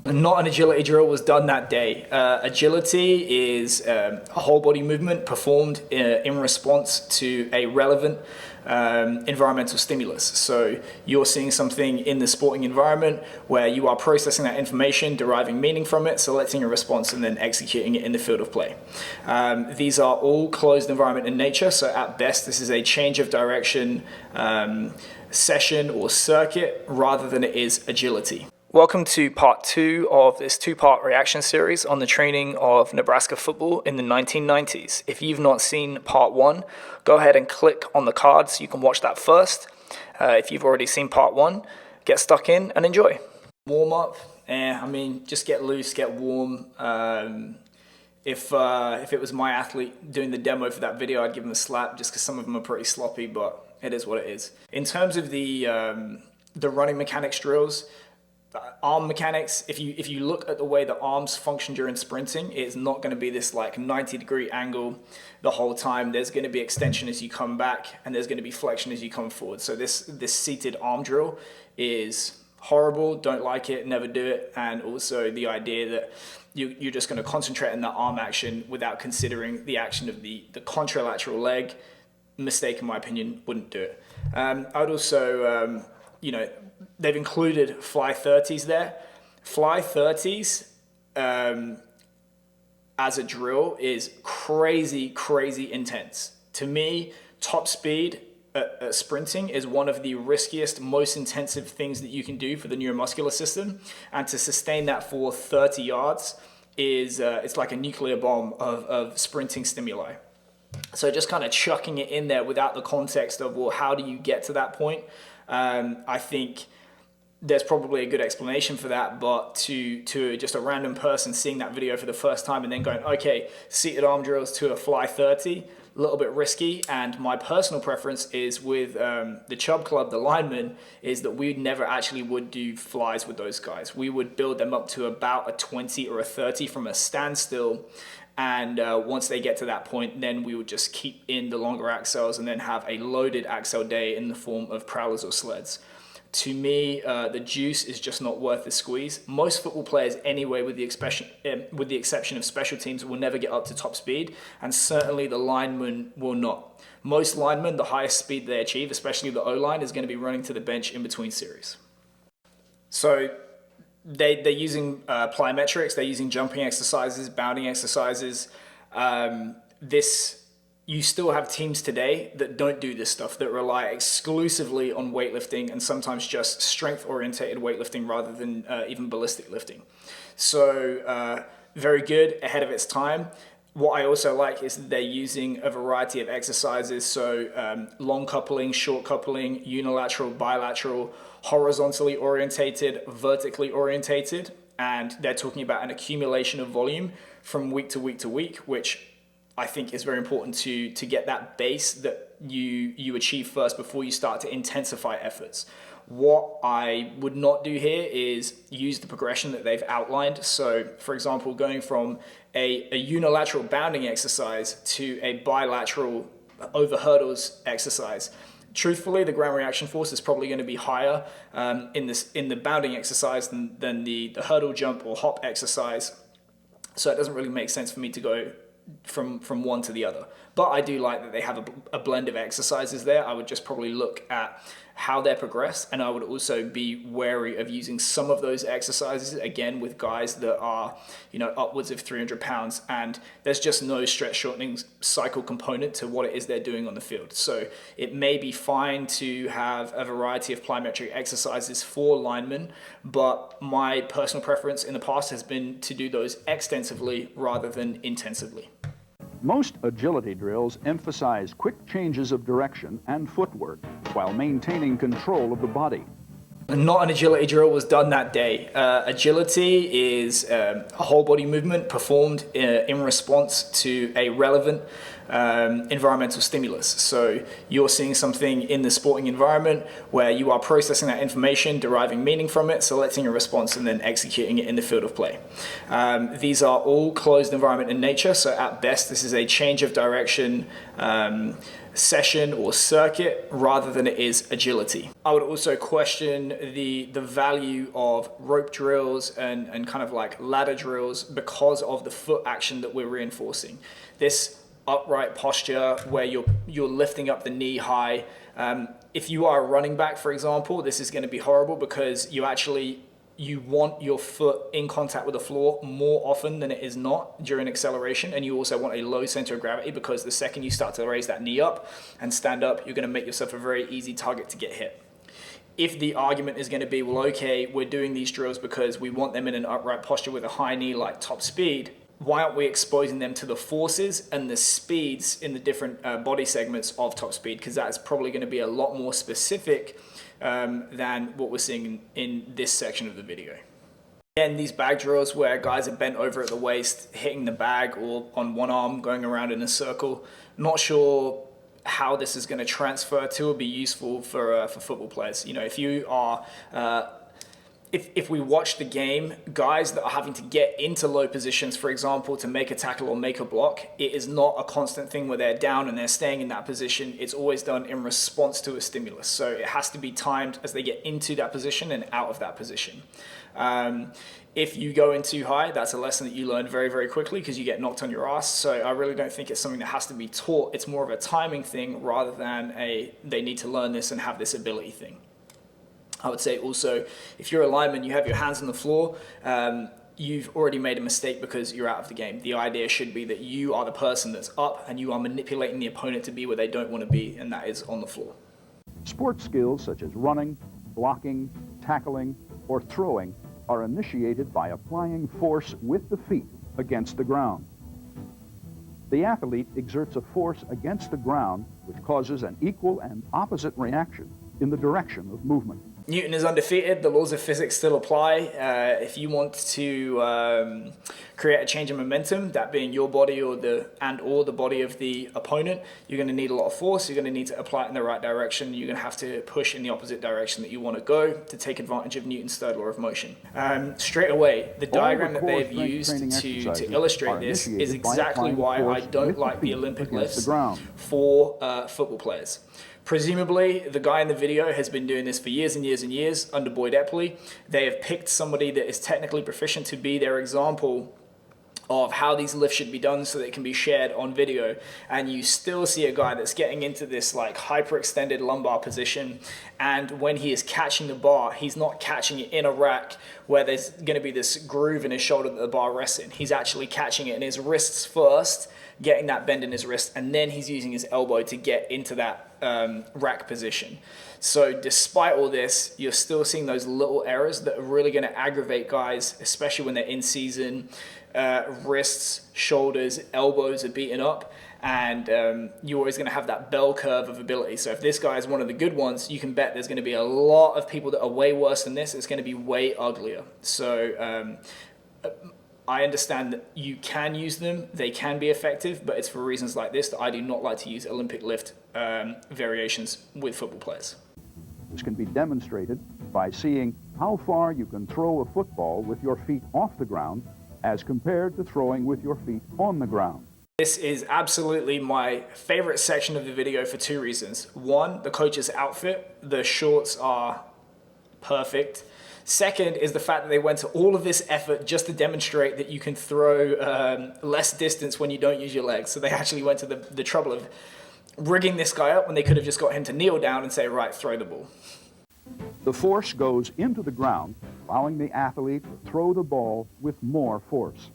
Not an agility drill was done that day. Agility is a whole body movement performed in response to a relevant environmental stimulus. So you're seeing something in the sporting environment where you are processing that information, deriving meaning from it, selecting a response, and then executing it in the field of play. These are all closed environment in nature, so at best this is a change of direction session or circuit rather than it is agility. Welcome to part 2 of this 2-part reaction series on the training of Nebraska football in the 1990s. If you've not seen part 1, go ahead and click on the card so you can watch that first. If you've already seen part 1, get stuck in and enjoy. Warm up, just get loose, get warm. If it was my athlete doing the demo for that video, I'd give him a slap just because some of them are pretty sloppy, but it is what it is. In terms of the running mechanics drills, arm mechanics, if you look at the way the arms function during sprinting, it's not going to be this like 90-degree angle the whole time. There's going to be extension as you come back, and there's going to be flexion as you come forward. So this seated arm drill is horrible. Don't like it, never do it. And also the idea that you're just going to concentrate on that arm action without considering the action of the contralateral leg. Mistake in my opinion, wouldn't do it. I'd also they've included fly 30s there. Fly 30s as a drill is crazy intense. To me, top speed at sprinting is one of the riskiest, most intensive things that you can do for the neuromuscular system. And to sustain that for 30 yards is it's like a nuclear bomb of sprinting stimuli. So just kind of chucking it in there without the context of, well, how do you get to that point? I think there's probably a good explanation for that, but to just a random person seeing that video for the first time and then going, okay, seated arm drills to a fly 30, a little bit risky. And my personal preference is with the Chubb Club, the Lineman, is that we never actually would do flies with those guys. We would build them up to about a 20 or a 30 from a standstill. And once they get to that point, then we would just keep in the longer accels and then have a loaded accel day in the form of prowlers or sleds. To me, the juice is just not worth the squeeze. Most football players anyway, with the exception of special teams, will never get up to top speed, and certainly the linemen will not. Most linemen, the highest speed they achieve, especially the O-line, is going to be running to the bench in between series. So they're using plyometrics, they're using jumping exercises, bounding exercises. You still have teams today that don't do this stuff, that rely exclusively on weightlifting and sometimes just strength-orientated weightlifting rather than even ballistic lifting. So very good, ahead of its time. What I also like is that they're using a variety of exercises, so long coupling, short coupling, unilateral, bilateral, horizontally orientated, vertically orientated, and they're talking about an accumulation of volume from week to week to week, which I think is very important to get that base that you achieve first before you start to intensify efforts. What I would not do here is use the progression that they've outlined. So, for example, going from a unilateral bounding exercise to a bilateral over hurdles exercise. Truthfully, the ground reaction force is probably going to be higher in the bounding exercise than the hurdle jump or hop exercise. So it doesn't really make sense for me to go from one to the other. But I do like that they have a blend of exercises there. I would just probably look at how they're progressed, and I would also be wary of using some of those exercises again with guys that are upwards of 300 pounds, and there's just no stretch shortening cycle component to what it is they're doing on the field. So it may be fine to have a variety of plyometric exercises for linemen, but my personal preference in the past has been to do those extensively rather than intensively. Most agility drills emphasize quick changes of direction and footwork while maintaining control of the body. Not an agility drill was done that day. Agility is a whole body movement performed in response to a relevant environmental stimulus. So you're seeing something in the sporting environment where you are processing that information, deriving meaning from it, selecting a response, and then executing it in the field of play. These are all closed environment in nature, so at best this is a change of direction session or circuit rather than it is agility. I would also question the value of rope drills and kind of like ladder drills because of the foot action that we're reinforcing. This upright posture where you're lifting up the knee high. If you are a running back, for example, this is going to be horrible because you want your foot in contact with the floor more often than it is not during acceleration, and you also want a low center of gravity because the second you start to raise that knee up and stand up, you're going to make yourself a very easy target to get hit. If the argument is going to be, well, okay, we're doing these drills because we want them in an upright posture with a high knee like top speed, why aren't we exposing them to the forces and the speeds in the different body segments of top speed? Because that's probably going to be a lot more specific than what we're seeing in this section of the video. Again, these bag drills where guys are bent over at the waist, hitting the bag or on one arm, going around in a circle. Not sure how this is going to transfer to or be useful for football players. You know, if you are if we watch the game, guys that are having to get into low positions, for example, to make a tackle or make a block, it is not a constant thing where they're down and they're staying in that position. It's always done in response to a stimulus. So it has to be timed as they get into that position and out of that position. If you go in too high, that's a lesson that you learn very, very quickly because you get knocked on your ass. So I really don't think it's something that has to be taught. It's more of a timing thing rather than they need to learn this and have this ability thing. I would say also, if you're a lineman, you have your hands on the floor, you've already made a mistake because you're out of the game. The idea should be that you are the person that's up and you are manipulating the opponent to be where they don't want to be, and that is on the floor. Sports skills such as running, blocking, tackling, or throwing are initiated by applying force with the feet against the ground. The athlete exerts a force against the ground which causes an equal and opposite reaction in the direction of movement. Newton is undefeated. The laws of physics still apply. If you want to create a change in momentum, that being your body or the body of the opponent, you're going to need a lot of force. You're going to need to apply it in the right direction. You're going to have to push in the opposite direction that you want to go to take advantage of Newton's third law of motion. Straight away, the diagram that they've used to illustrate this is exactly why I don't like the Olympic lifts for football players. Presumably, the guy in the video has been doing this for years and years and years under Boyd Epley. They have picked somebody that is technically proficient to be their example of how these lifts should be done so that it can be shared on video. And you still see a guy that's getting into this like hyperextended lumbar position. And when he is catching the bar, he's not catching it in a rack where there's going to be this groove in his shoulder that the bar rests in. He's actually catching it in his wrists first, getting that bend in his wrist, and then he's using his elbow to get into that rack position. So despite all this, you're still seeing those little errors that are really going to aggravate guys, especially when they're in season. Wrists, shoulders, elbows are beaten up, and you're always going to have that bell curve of ability. So if this guy is one of the good ones, you can bet there's going to be a lot of people that are way worse than this. It's going to be way uglier. So I understand that you can use them, they can be effective, but it's for reasons like this that I do not like to use Olympic lift variations with football players. This can be demonstrated by seeing how far you can throw a football with your feet off the ground as compared to throwing with your feet on the ground. This is absolutely my favorite section of the video for two reasons. One, the coach's outfit. The shorts are perfect. Second is the fact that they went to all of this effort just to demonstrate that you can throw less distance when you don't use your legs. So they actually went to the trouble of rigging this guy up when they could have just got him to kneel down and say, right, throw the ball. The force goes into the ground, allowing the athlete to throw the ball with more force.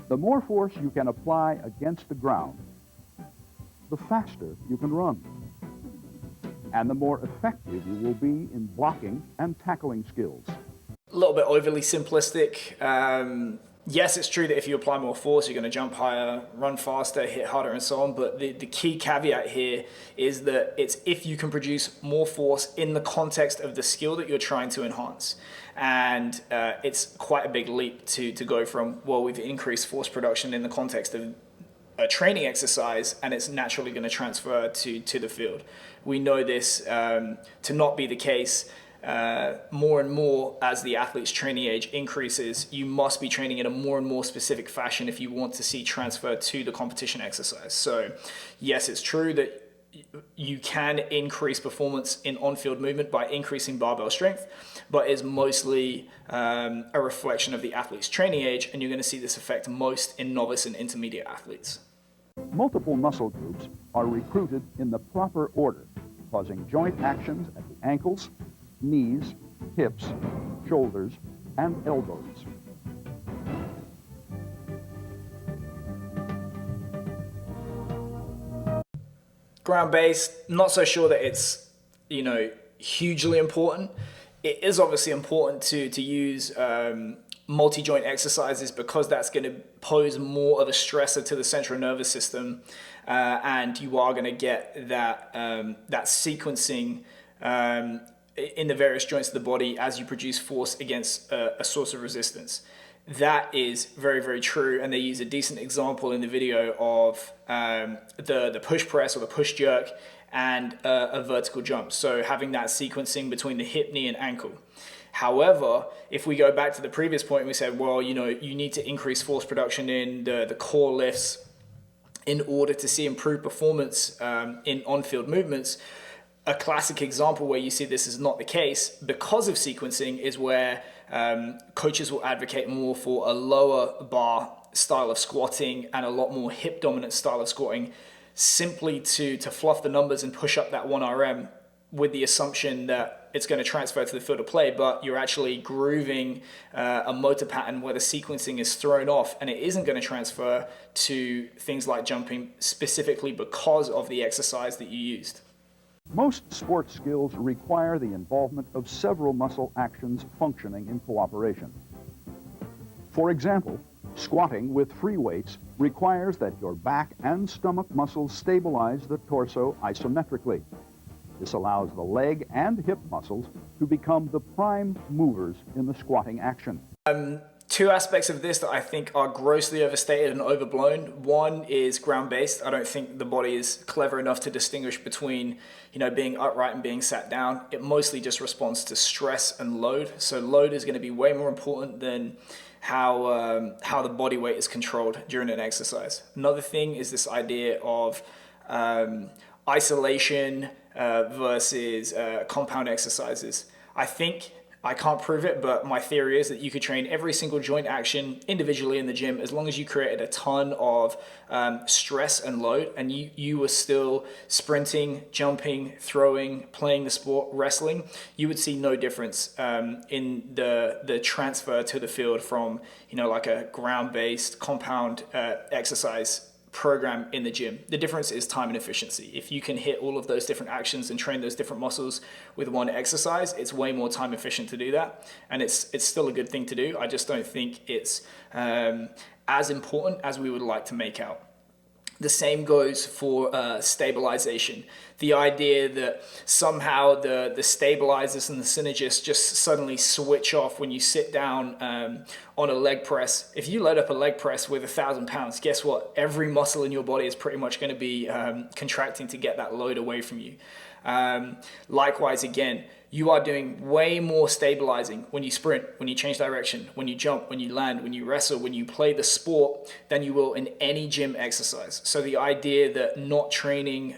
The more force you can apply against the ground, the faster you can run, and the more effective you will be in blocking and tackling skills. A little bit overly simplistic. Yes, it's true that if you apply more force, you're going to jump higher, run faster, hit harder, and so on. But the key caveat here is that it's if you can produce more force in the context of the skill that you're trying to enhance. And it's quite a big leap to go from, well, we've increased force production in the context of a training exercise, and it's naturally going to transfer to the field. We know this to not be the case. more and more as the athlete's training age increases, you must be training in a more and more specific fashion if you want to see transfer to the competition exercise. So yes, it's true that you can increase performance in on-field movement by increasing barbell strength, but is mostly a reflection of the athlete's training age, and you're going to see this effect most in novice and intermediate athletes. Multiple muscle groups are recruited in the proper order, causing joint actions at the ankles, knees, hips, shoulders, and elbows. Ground-based, not so sure that it's, hugely important. It is obviously important to use multi-joint exercises because that's going to pose more of a stressor to the central nervous system, and you are going to get that sequencing in the various joints of the body as you produce force against a source of resistance. That is very, very true, and they use a decent example in the video of the push press or the push jerk and a vertical jump. So having that sequencing between the hip, knee, and ankle. However, if we go back to the previous point, we said, well, you need to increase force production in the core lifts in order to see improved performance in on-field movements. A classic example where you see this is not the case because of sequencing is where coaches will advocate more for a lower bar style of squatting and a lot more hip dominant style of squatting, simply to fluff the numbers and push up that 1RM with the assumption that it's going to transfer to the field of play, but you're actually grooving a motor pattern where the sequencing is thrown off and it isn't going to transfer to things like jumping specifically because of the exercise that you used. Most sports skills require the involvement of several muscle actions functioning in cooperation. For example, squatting with free weights requires that your back and stomach muscles stabilize the torso isometrically. This allows the leg and hip muscles to become the prime movers in the squatting action. Two aspects of this that I think are grossly overstated and overblown. One is ground-based. I don't think the body is clever enough to distinguish between, being upright and being sat down. It mostly just responds to stress and load. So load is going to be way more important than how the body weight is controlled during an exercise. Another thing is this idea of isolation versus compound exercises. I can't prove it, but my theory is that you could train every single joint action individually in the gym as long as you created a ton of stress and load, and you were still sprinting, jumping, throwing, playing the sport, wrestling. You would see no difference in the transfer to the field from like a ground-based compound exercise program in the gym. The difference is time and efficiency. If you can hit all of those different actions and train those different muscles with one exercise, it's way more time efficient to do that, and it's still a good thing to do. I just don't think it's as important as we would like to make out. The same goes for stabilization. The idea that somehow the stabilizers and the synergists just suddenly switch off when you sit down on a leg press. If you load up a leg press with 1,000 pounds, guess what? Every muscle in your body is pretty much going to be contracting to get that load away from you. Likewise, again, you are doing way more stabilizing when you sprint, when you change direction, when you jump, when you land, when you wrestle, when you play the sport than you will in any gym exercise. So the idea that not training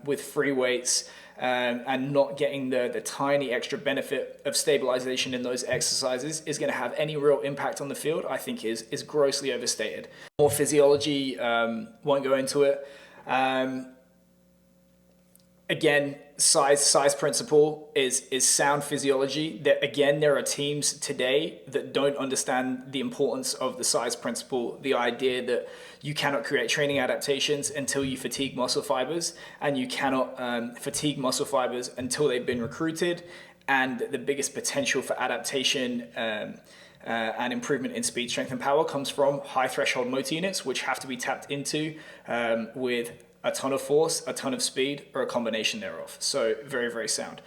with free weights and not getting the tiny extra benefit of stabilization in those exercises is going to have any real impact on the field, I think is grossly overstated. More physiology, won't go into it. Again, size principle is sound physiology. There are teams today that don't understand the importance of the size principle, the idea that you cannot create training adaptations until you fatigue muscle fibers, and you cannot fatigue muscle fibers until they've been recruited, and the biggest potential for adaptation and improvement in speed, strength, and power comes from high threshold motor units, which have to be tapped into with a ton of force, a ton of speed, or a combination thereof. So very, very sound.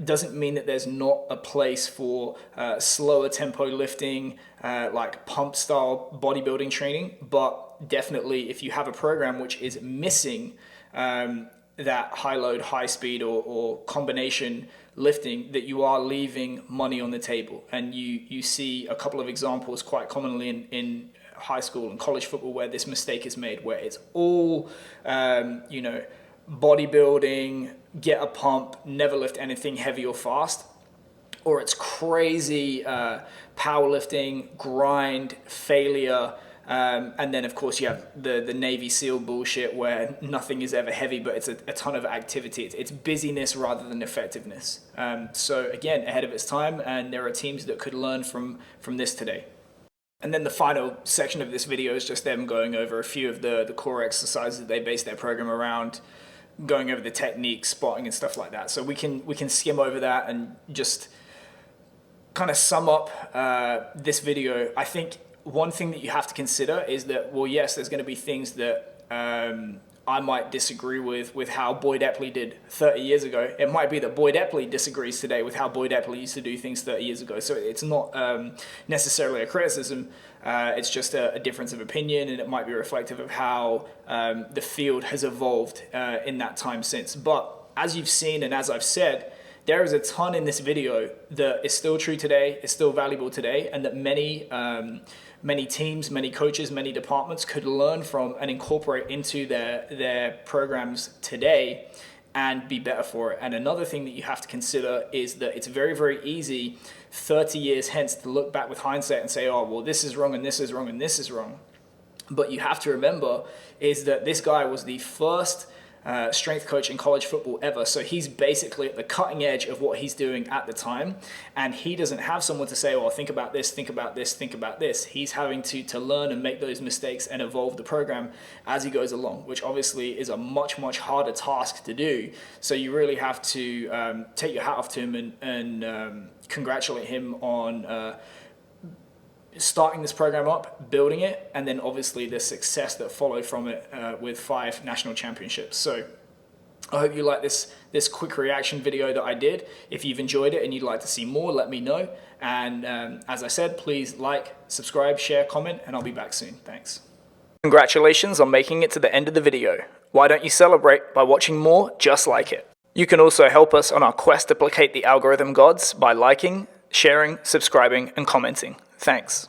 Doesn't mean that there's not a place for slower tempo lifting, like pump style bodybuilding training, but definitely if you have a program which is missing that high load, high speed or combination lifting, that you are leaving money on the table. And you see a couple of examples quite commonly in high school and college football where this mistake is made, where it's all, bodybuilding, get a pump, never lift anything heavy or fast, or it's crazy powerlifting, grind, failure. And then, of course, you have the Navy SEAL bullshit where nothing is ever heavy, but it's a ton of activity. It's busyness rather than effectiveness. So again, ahead of its time, and there are teams that could learn from this today. And then the final section of this video is just them going over a few of the core exercises that they base their program around, going over the technique, spotting and stuff like that. So we can skim over that and just kind of sum up this video. I think one thing that you have to consider is that, well, yes, there's going to be things that I might disagree with how Boyd Epley did 30 years ago. It might be that Boyd Epley disagrees today with how Boyd Epley used to do things 30 years ago. So it's not necessarily a criticism. It's just a difference of opinion, and it might be reflective of how the field has evolved in that time since. But as you've seen and as I've said, there is a ton in this video that is still true today, is still valuable today, and that many teams, many coaches, many departments could learn from and incorporate into their programs today and be better for it. And another thing that you have to consider is that it's very, very easy 30 years hence to look back with hindsight and say, oh, well, this is wrong and this is wrong and this is wrong. But you have to remember is that this guy was the first strength coach in college football ever. So he's basically at the cutting edge of what he's doing at the time. And he doesn't have someone to say, well, think about this, think about this, think about this. He's having to learn and make those mistakes and evolve the program as he goes along, which obviously is a much, much harder task to do. So you really have to take your hat off to him and congratulate him on starting this program up, building it, and then obviously the success that followed from it with 5 national championships. So I hope you like this quick reaction video that I did. If you've enjoyed it and you'd like to see more, let me know. And as I said, please like, subscribe, share, comment, and I'll be back soon. Thanks. Congratulations on making it to the end of the video. Why don't you celebrate by watching more just like it? You can also help us on our quest to placate the algorithm gods by liking, sharing, subscribing, and commenting. Thanks.